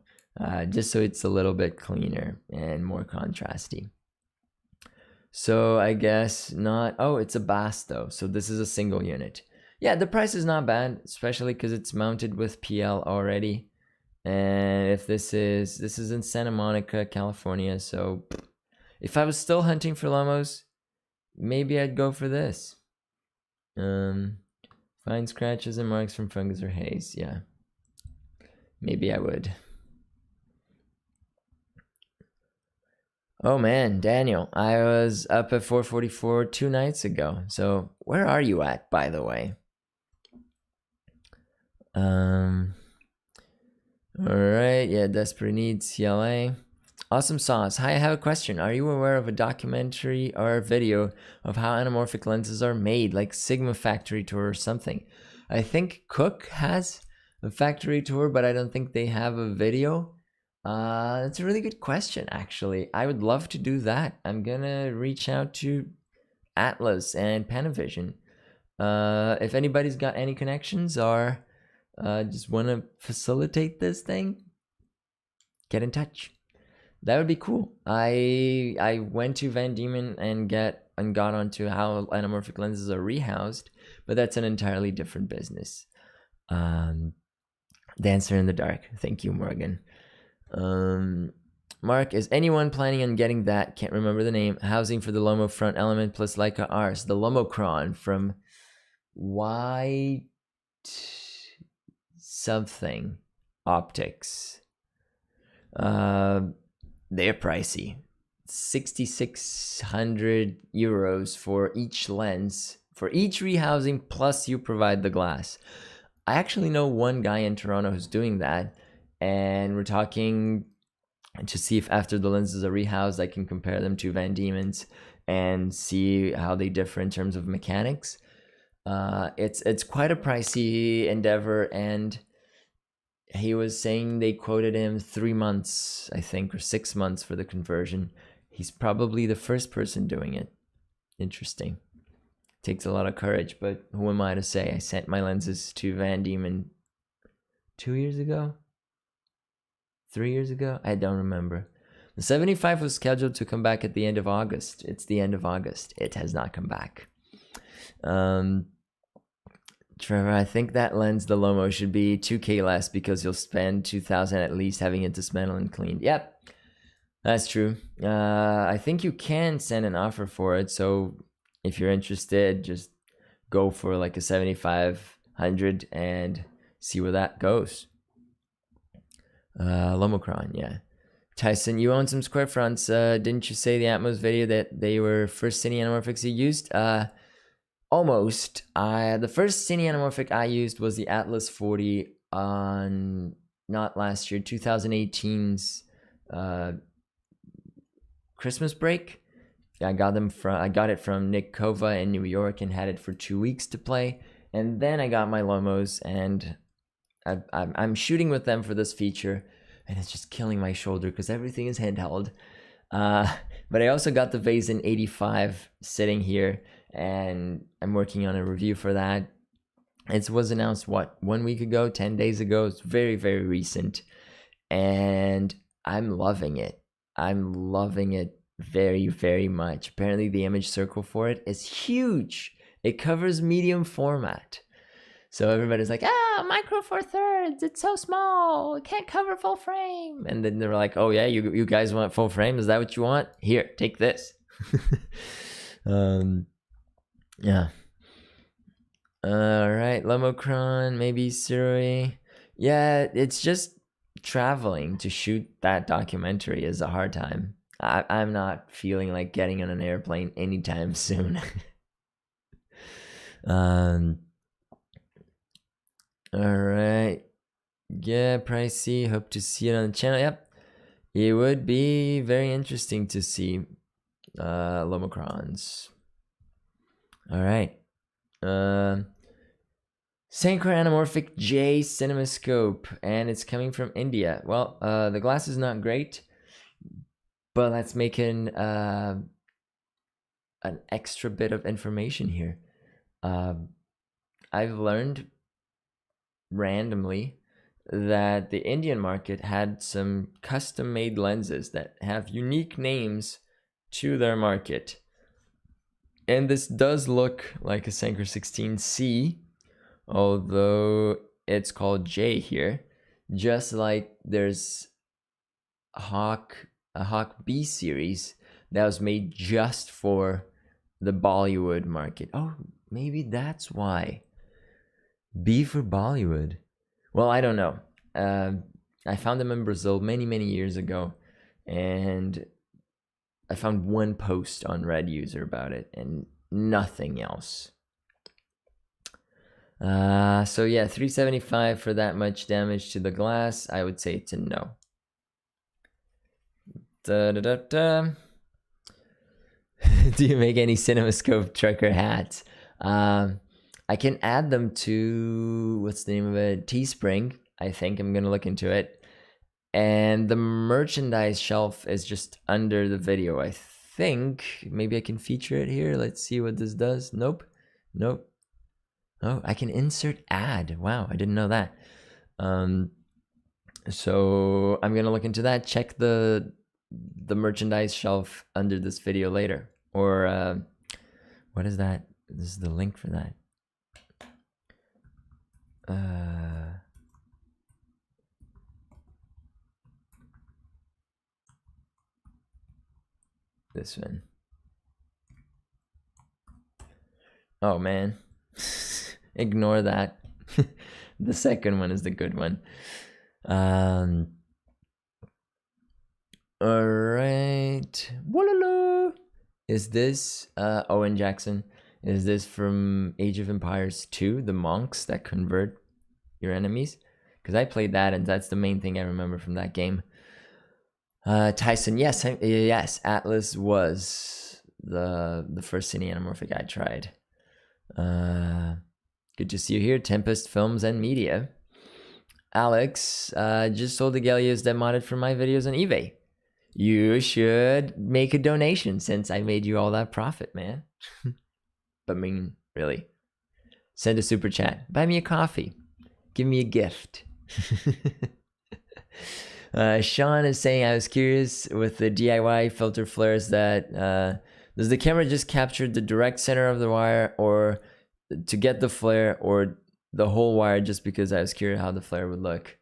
S1: just so it's a little bit cleaner and more contrasty. So I guess not. Oh, it's a Bass though. So this is a single unit. Yeah, the price is not bad, especially because it's mounted with PL already. And if this is in Santa Monica, California. So if I was still hunting for Lomos, maybe I'd go for this. Fine scratches and marks from fungus or haze. Yeah, maybe I would. Oh man, Daniel, I was up at 4:44 2 nights ago. So where are you at, by the way? All right, yeah, Desperate Needs, CLA. Awesome Sauce. Hi, I have a question. Are you aware of a documentary or a video of how anamorphic lenses are made, like Sigma factory tour or something? I think Cook has a factory tour, but I don't think they have a video. That's a really good question, actually. I would love to do that. I'm gonna reach out to Atlas and Panavision. If anybody's got any connections or just want to facilitate this thing, get in touch. That would be cool. I went to Van Diemen and got onto how anamorphic lenses are rehoused, but that's an entirely different business. Dancer in the Dark. Thank you, Morgan. Mark, is anyone planning on getting that? Can't remember the name. Housing for the Lomo front element plus Leica Ars. The Lomocron from White something optics. They're pricey. 6,600 euros for each lens, for each rehousing, plus you provide the glass. I actually know one guy in Toronto who's doing that, and we're talking to see if after the lenses are rehoused, I can compare them to Van Diemen's and see how they differ in terms of mechanics. It's quite a pricey endeavor, and he was saying they quoted him 3 months, I think, or 6 months for the conversion. He's probably the first person doing it. Interesting. Takes a lot of courage, but who am I to say? I sent my lenses to Van Diemen 2 years ago? 3 years ago? I don't remember. The 75 was scheduled to come back at the end of August. It's the end of August. It has not come back. Trevor, I think that lens, the Lomo, should be 2K less because you'll spend 2,000 at least having it dismantled and cleaned. Yep, that's true. I think you can send an offer for it. So if you're interested, just go for like a 7,500 and see where that goes. Lomocron, yeah. Tyson, you own some square fronts. Didn't you say the Atmos video that they were first cine anamorphics you used? Almost. The first cine anamorphic I used was the Atlas 40 on, not last year, 2018's Christmas break. I got it from Nick Kova in New York and had it for 2 weeks to play. And then I got my Lomos, and I'm shooting with them for this feature, and it's just killing my shoulder because everything is handheld. But I also got the Vazen 85 sitting here, and I'm working on a review for that. It was announced, 1 week ago, 10 days ago. It's very, very recent, and I'm loving it. I'm loving it very, very much. Apparently the image circle for it is huge. It covers medium format. So everybody's like, micro four thirds, it's so small, it can't cover full frame. And then they're like, oh yeah, you guys want full frame? Is that what you want? Here, take this. Yeah. All right, Lomocron, maybe Surrey. Yeah, it's just traveling to shoot that documentary is a hard time. I'm not feeling like getting on an airplane anytime soon. All right. Yeah, pricey. Hope to see it on the channel. Yep. It would be very interesting to see Lomocrons. All right. Sankar Anamorphic J CinemaScope, and it's coming from India. Well, the glass is not great, but let's make an extra bit of information here. I've learned randomly that the Indian market had some custom-made lenses that have unique names to their market. And this does look like a Sankar 16C, although it's called J here, just like there's a Hawk B series that was made just for the Bollywood market. Oh, maybe that's why. B for Bollywood. Well, I don't know. I found them in Brazil many, many years ago, and I found one post on Red User about it and nothing else. So yeah, 375 for that much damage to the glass. I would say it's a no. Do you make any CinemaScope trucker hats? I can add them to, what's the name of it? Teespring. I think I'm going to look into it. And the merchandise shelf is just under the video, I think. Maybe I can feature it here. Let's see what this does. Nope. Nope. Oh, I can insert ad. Wow, I didn't know that. So I'm gonna look into that. Check the merchandise shelf under this video later. Or what is that? This is the link for that. This one. Oh man. Ignore that. The second one is the good one. All right. Walala. Is this Owen Jackson? Is this from Age of Empires 2, the monks that convert your enemies? Because I played that, and that's the main thing I remember from that game. Tyson, yes, yes. Atlas was the first cine anamorphic I tried. Good to see you here. Tempest Films and Media. Alex, just sold the Gallios that modded for my videos on eBay. You should make a donation since I made you all that profit, man. But I mean, really. Send a super chat. Buy me a coffee. Give me a gift. Sean is saying, I was curious with the DIY filter flares that does the camera just capture the direct center of the wire or to get the flare, or the whole wire, just because I was curious how the flare would look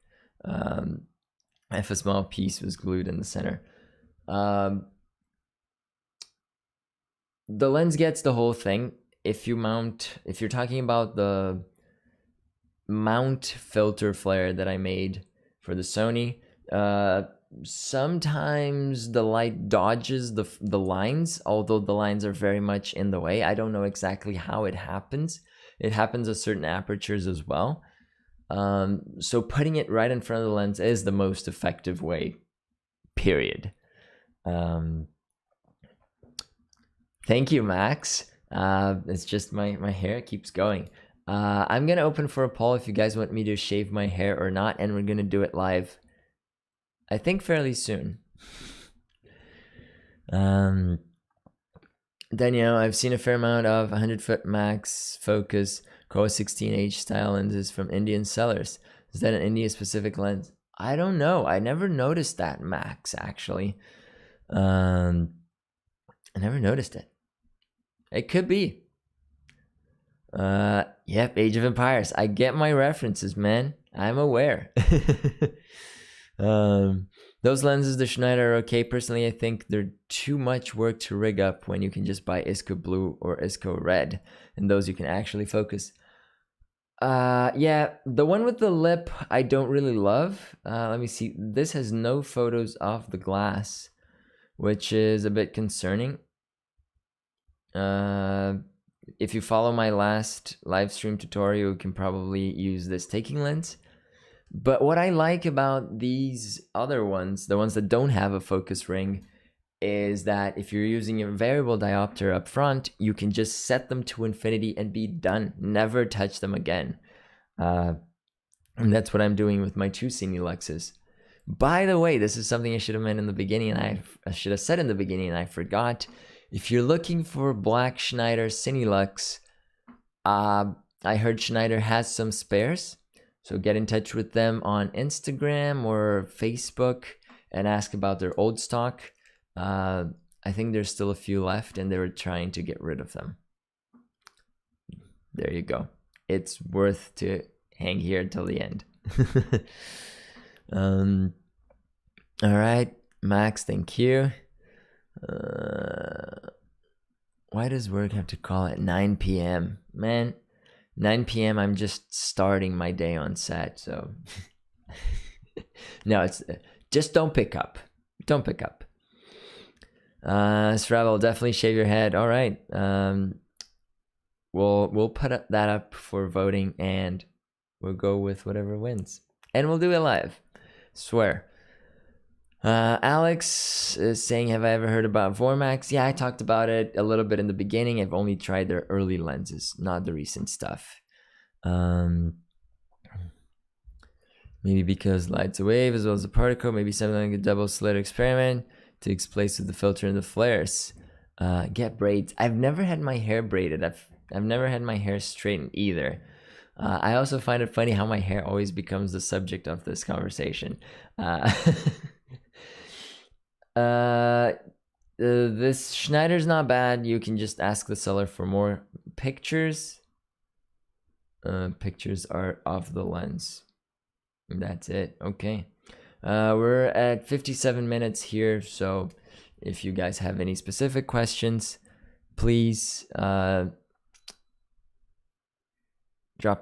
S1: if a small piece was glued in the center. The lens gets the whole thing. If you're talking about the mount filter flare that I made for the Sony, sometimes the light dodges the lines, although the lines are very much in the way. I don't know exactly how it happens. It happens at certain apertures as well. So putting it right in front of the lens is the most effective way, period. Thank you, Max. It's just my hair keeps going. I'm gonna open for a poll if you guys want me to shave my hair or not, and we're gonna do it live, I think, fairly soon. Danielle, I've seen a fair amount of 100-foot max focus Kowa 16H style lenses from Indian sellers. Is that an India specific lens? I don't know. I never noticed that, Max, actually. I never noticed it. It could be. Yep, Age of Empires. I get my references, man. I'm aware. Those lenses, the Schneider, are okay. Personally, I think they're too much work to rig up when you can just buy Isco Blue or Isco Red, and those you can actually focus. Yeah, the one with the lip I don't really love. Let me see. This has no photos of the glass, which is a bit concerning. If you follow my last live stream tutorial, you can probably use this taking lens. But what I like about these other ones, the ones that don't have a focus ring, is that if you're using a variable diopter up front, you can just set them to infinity and be done. Never touch them again. And that's what I'm doing with my two cineluxes. By the way, this is something I should have meant in the beginning, and I should have said in the beginning, and I forgot. If you're looking for black Schneider cinelux, I heard Schneider has some spares. So get in touch with them on Instagram or Facebook and ask about their old stock. I think there's still a few left, and they were trying to get rid of them. There you go. It's worth to hang here till the end. All right, Max, thank you. Why does work have to call at 9 p.m.? Man, 9 p.m. I'm just starting my day on set, so no, it's just don't pick up. Don't pick up. Stravel, definitely shave your head. All right. We'll put that up for voting, and we'll go with whatever wins, and we'll do it live. Swear. Alex is saying, have I ever heard about Vormax? Yeah, I talked about it a little bit in the beginning. I've only tried their early lenses, not the recent stuff. Let Maybe because light's a wave as well as a particle. Maybe something like a double slit experiment takes place with the filter and the flares. Get braids. I've never had my hair braided. I've never had my hair straightened either. I also find it funny how my hair always becomes the subject of this conversation. This Schneider's not bad. You can just ask the seller for more pictures. Pictures are of the lens. That's it. Okay. We're at 57 minutes here, so if you guys have any specific questions, please drop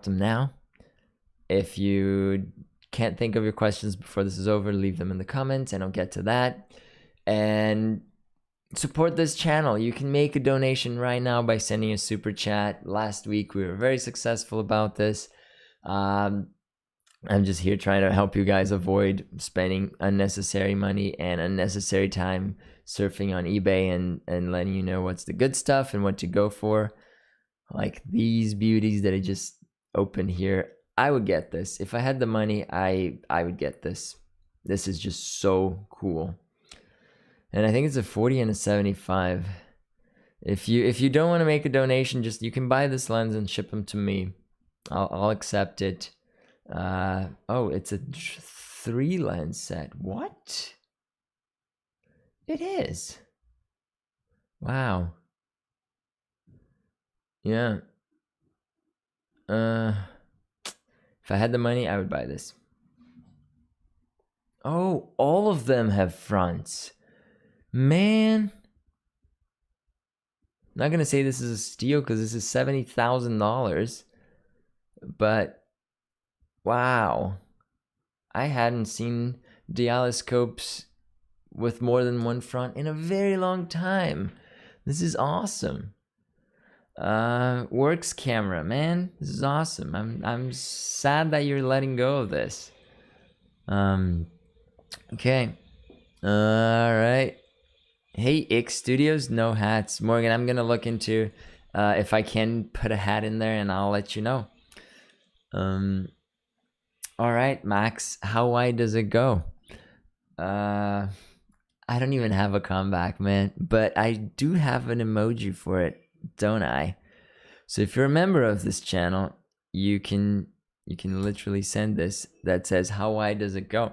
S1: them now. If you can't think of your questions before this is over, leave them in the comments and I'll get to that. And support this channel. You can make a donation right now by sending a super chat. Last week we were very successful about this. I'm just here trying to help you guys avoid spending unnecessary money and unnecessary time surfing on eBay and letting you know what's the good stuff and what to go for. Like these beauties that I just opened here. I would get this. If I had the money, I would get this. This is just so cool. And I think it's a 40 and a 75. If you don't want to make a donation, just you can buy this lens and ship them to me. I'll accept it. Oh, it's a 3 lens set. What? It is. Wow. Yeah. If I had the money, I would buy this. Oh, all of them have fronts. Man. I'm not gonna say this is a steal because this is $70,000. But wow. I hadn't seen dialyscopes with more than one front in a very long time. This is awesome. Works camera, man. This is awesome. I'm sad that you're letting go of this. Okay. Alright. Hey, X Studios, no hats. Morgan, I'm gonna look into if I can put a hat in there and I'll let you know. Alright, Max, how wide does it go? I don't even have a comeback, man, but I do have an emoji for it, don't I? So if you're a member of this channel, you can literally send this that says how wide does it go.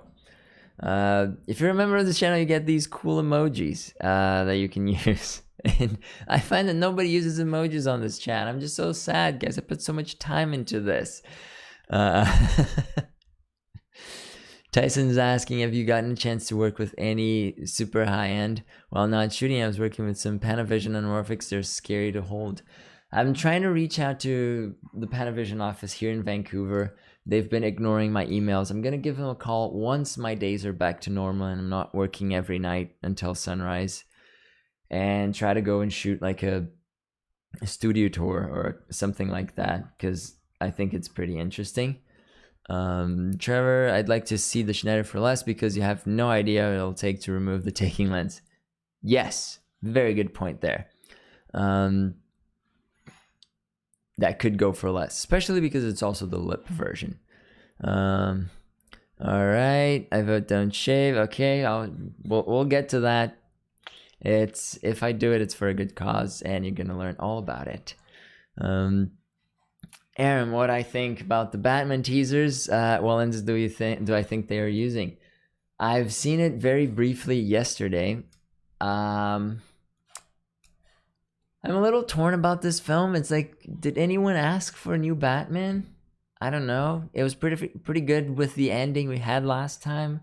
S1: If you're a member of this channel, you get these cool emojis that you can use. And I find that nobody uses emojis on this chat. I'm just so sad, guys. I put so much time into this. Tyson's asking, have you gotten a chance to work with any super high-end? While not shooting, I was working with some Panavision Anamorphics. They're scary to hold. I'm trying to reach out to the Panavision office here in Vancouver. They've been ignoring my emails. I'm going to give them a call once my days are back to normal and I'm not working every night until sunrise, and try to go and shoot like a studio tour or something like that, because I think it's pretty interesting. Trevor, I'd like to see the Schneider for less because you have no idea what it'll take to remove the taking lens. Yes, very good point there. That could go for less, especially because it's also the lip version. All right, I vote don't shave. Okay, we'll get to that. If I do it, it's for a good cause, and you're gonna learn all about it. Aaron, what I think about the Batman teasers? What lenses do I think they are using? I've seen it very briefly yesterday. I'm a little torn about this film. It's like, did anyone ask for a new Batman? I don't know. It was pretty good with the ending we had last time.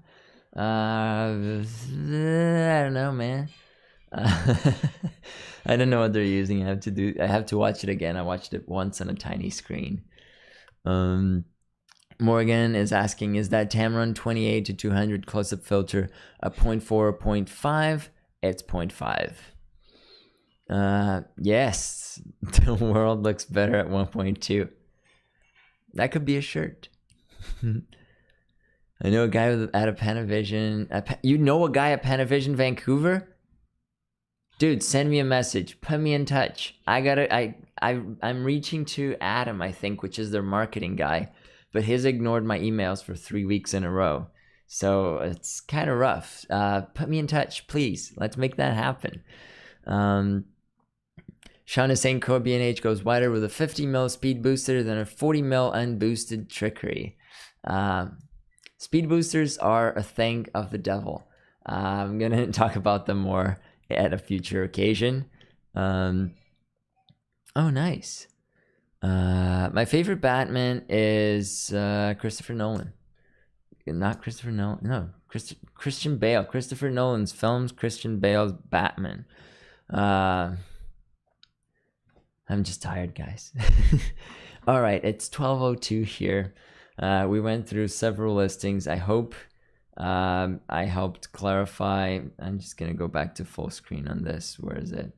S1: I don't know, man. I don't know what they're using. I have to watch it again. I watched it once on a tiny screen. Morgan is asking, is that Tamron 28 to 200 close-up filter a 0.4 or 0.5? It's 0.5. Yes, the world looks better at 1.2. That could be a shirt. I know a guy at a Panavision. You know a guy at Panavision Vancouver? Dude, send me a message. Put me in touch. I'm reaching to Adam, I think, which is their marketing guy. but he's ignored my emails for 3 weeks in a row. So it's kind of rough. Put me in touch, please. Let's make that happen. Sean is saying Core B&H goes wider with a 50mm speed booster than a 40mm unboosted trickery. Speed boosters are a thing of the devil. I'm going to talk about them more at a future occasion. Oh, nice. My favorite Batman is Christopher Nolan. Not Christopher Nolan. No, Christian Bale. Christopher Nolan's films. Christian Bale's Batman. I'm just tired, guys. All right, it's 12:02 here. We went through several listings. I hope I helped clarify. I'm just gonna go back to full screen on this. Where is it?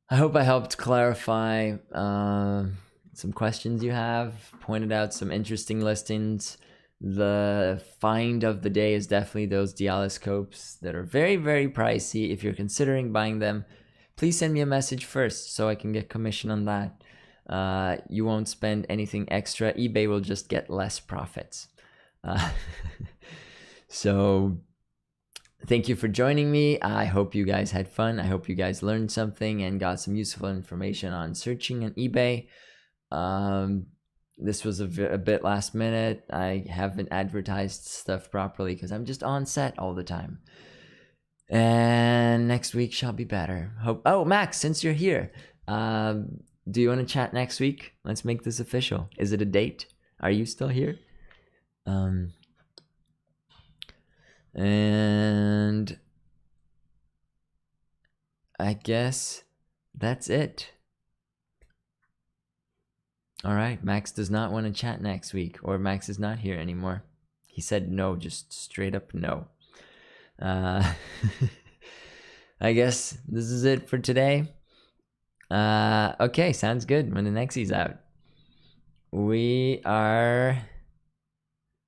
S1: I hope I helped clarify some questions you have, pointed out some interesting listings. The find of the day is definitely those dialyscopes that are very, very pricey. If you're considering buying them, please send me a message first so I can get commission on that. You won't spend anything extra. eBay will just get less profits. So thank you for joining me. I hope you guys had fun. I hope you guys learned something and got some useful information on searching on eBay. This was a bit last minute. I haven't advertised stuff properly because I'm just on set all the time. And next week shall be better. Hope. Oh, Max, since you're here, do you want to chat next week? Let's make this official. Is it a date? Are you still here? And I guess that's it. All right, Max does not want to chat next week, or Max is not here anymore. He said no, just straight up no. I guess this is it for today. Okay, sounds good. When the Nexie's out, we are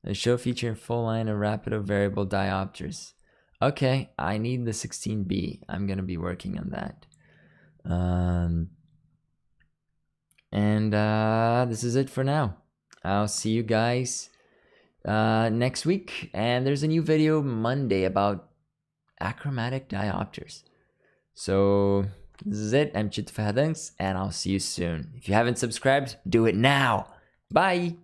S1: a show featuring full line of rapido variable diopters. Okay, I need the 16B. I'm gonna be working on that. And this is it for now. I'll see you guys next week. And there's a new video Monday about achromatic diopters. So this is it. I'm Chit Fahadunks, and I'll see you soon. If you haven't subscribed, do it now. Bye.